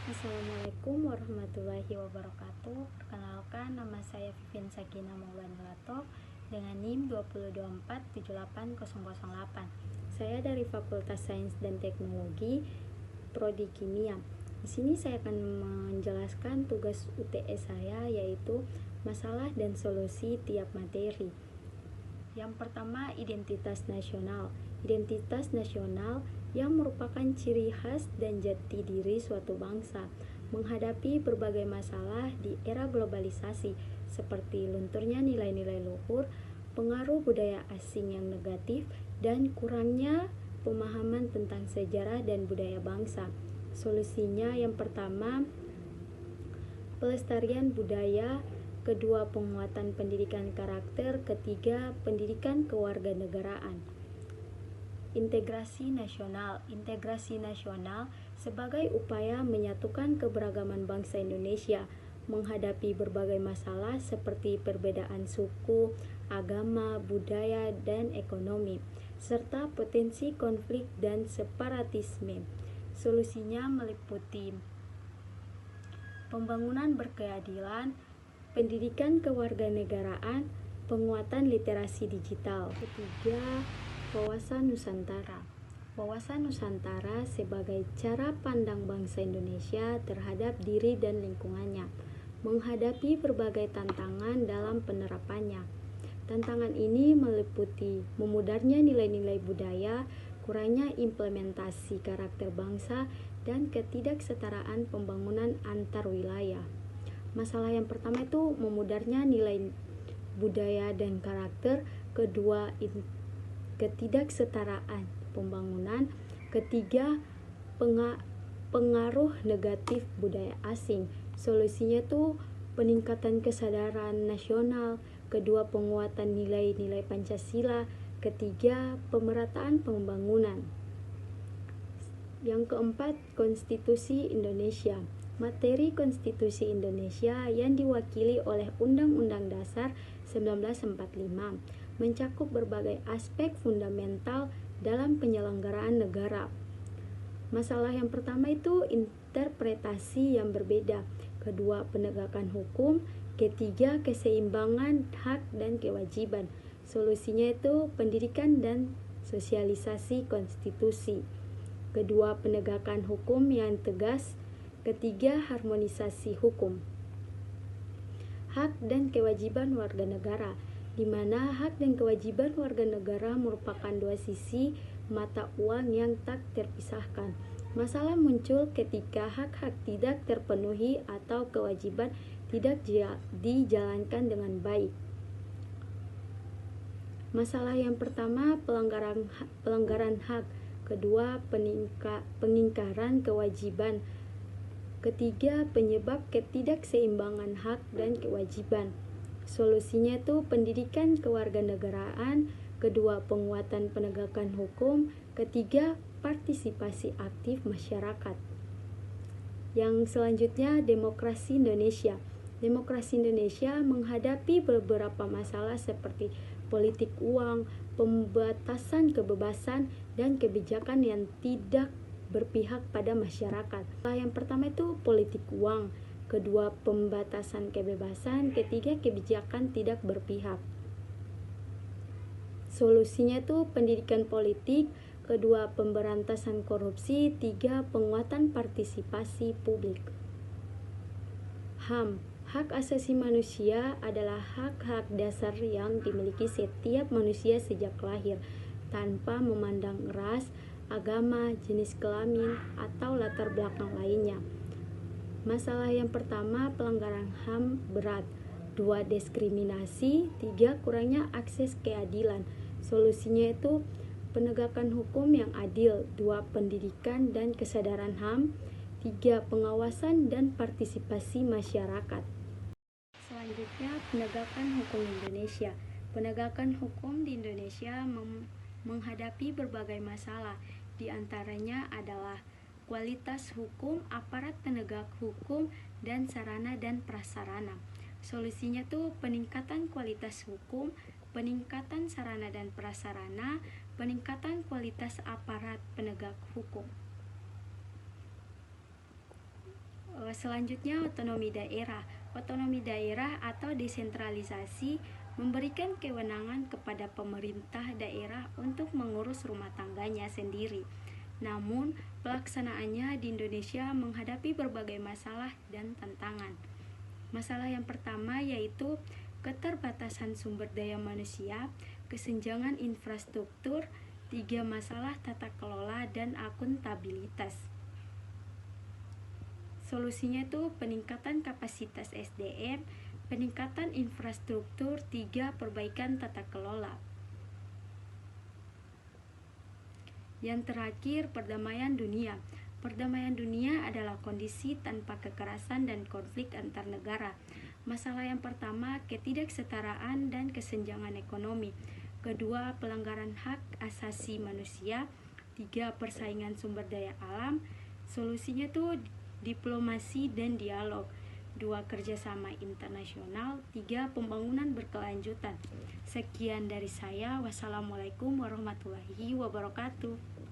Assalamualaikum warahmatullahi wabarakatuh. Perkenalkan, nama saya Vivin Sakinah Maulanilato dengan NIM 2247808. Saya dari Fakultas Sains dan Teknologi, Prodi Kimia. Di sini saya akan menjelaskan tugas UTS saya, yaitu masalah dan solusi tiap materi. Yang pertama, identitas nasional. Identitas nasional yang merupakan ciri khas dan jati diri suatu bangsa menghadapi berbagai masalah di era globalisasi seperti lunturnya nilai-nilai luhur, pengaruh budaya asing yang negatif, dan kurangnya pemahaman tentang sejarah dan budaya bangsa. Solusinya yang pertama, pelestarian budaya, kedua penguatan pendidikan karakter, ketiga pendidikan kewarganegaraan. Integrasi nasional sebagai upaya menyatukan keberagaman bangsa Indonesia menghadapi berbagai masalah seperti perbedaan suku, agama, budaya, dan ekonomi, serta potensi konflik dan separatisme. Solusinya meliputi pembangunan berkeadilan, pendidikan kewarganegaraan, penguatan literasi digital. Ketiga, wawasan Nusantara. Wawasan Nusantara sebagai cara pandang bangsa Indonesia terhadap diri dan lingkungannya, menghadapi berbagai tantangan dalam penerapannya. Tantangan ini meliputi memudarnya nilai-nilai budaya, kurangnya implementasi karakter bangsa, dan ketidaksetaraan pembangunan antar wilayah. Masalah yang pertama itu memudarnya nilai budaya dan karakter, kedua ketidaksetaraan pembangunan, ketiga pengaruh negatif budaya asing. Solusinya tuh peningkatan kesadaran nasional, kedua penguatan nilai-nilai Pancasila, ketiga pemerataan pembangunan. Yang keempat, Konstitusi Indonesia. Materi Konstitusi Indonesia yang diwakili oleh Undang-Undang Dasar 1945 mencakup berbagai aspek fundamental dalam penyelenggaraan negara. Masalah yang pertama itu interpretasi yang berbeda, kedua penegakan hukum, ketiga keseimbangan hak dan kewajiban. Solusinya itu pendidikan dan sosialisasi konstitusi, kedua penegakan hukum yang tegas, ketiga harmonisasi hukum. Hak dan kewajiban warga negara, di mana hak dan kewajiban warga negara merupakan dua sisi mata uang yang tak terpisahkan. Masalah muncul ketika hak-hak tidak terpenuhi atau kewajiban tidak dijalankan dengan baik. Masalah yang pertama, pelanggaran hak, kedua pengingkaran kewajiban, ketiga penyebab ketidakseimbangan hak dan kewajiban. Solusinya itu pendidikan kewarganegaraan, kedua penguatan penegakan hukum, ketiga partisipasi aktif masyarakat. Yang selanjutnya, demokrasi Indonesia. Demokrasi Indonesia menghadapi beberapa masalah seperti politik uang, pembatasan kebebasan, dan kebijakan yang tidak berpihak pada masyarakat. Yang pertama itu politik uang, kedua pembatasan kebebasan, ketiga kebijakan tidak berpihak. Solusinya itu pendidikan politik, kedua pemberantasan korupsi, tiga penguatan partisipasi publik. HAM, hak asasi manusia adalah hak-hak dasar yang dimiliki setiap manusia sejak lahir, tanpa memandang ras, agama, jenis kelamin, atau latar belakang lainnya. Masalah yang pertama, pelanggaran HAM berat, dua diskriminasi, tiga kurangnya akses keadilan. Solusinya itu penegakan hukum yang adil, dua pendidikan dan kesadaran HAM, tiga pengawasan dan partisipasi masyarakat. Selanjutnya, penegakan hukum Indonesia. Penegakan hukum di Indonesia menghadapi berbagai masalah, di antaranya adalah kualitas hukum, aparat penegak hukum, dan sarana dan prasarana. Solusinya tuh peningkatan kualitas hukum, peningkatan sarana dan prasarana, peningkatan kualitas aparat penegak hukum. Selanjutnya, otonomi daerah. Otonomi daerah atau desentralisasi memberikan kewenangan kepada pemerintah daerah untuk mengurus rumah tangganya sendiri. Namun, pelaksanaannya di Indonesia menghadapi berbagai masalah dan tantangan. Masalah yang pertama yaitu keterbatasan sumber daya manusia, kesenjangan infrastruktur, 3 masalah tata kelola dan akuntabilitas. Solusinya itu peningkatan kapasitas SDM, peningkatan infrastruktur, 3 perbaikan tata kelola. Yang terakhir, perdamaian dunia. Perdamaian dunia adalah kondisi tanpa kekerasan dan konflik antar negara. Masalah yang pertama, ketidaksetaraan dan kesenjangan ekonomi. Kedua, pelanggaran hak asasi manusia. 3, persaingan sumber daya alam. Solusinya tuh diplomasi dan dialog. 2, kerjasama internasional. 3, pembangunan berkelanjutan. Sekian dari saya. Wassalamualaikum warahmatullahi wabarakatuh.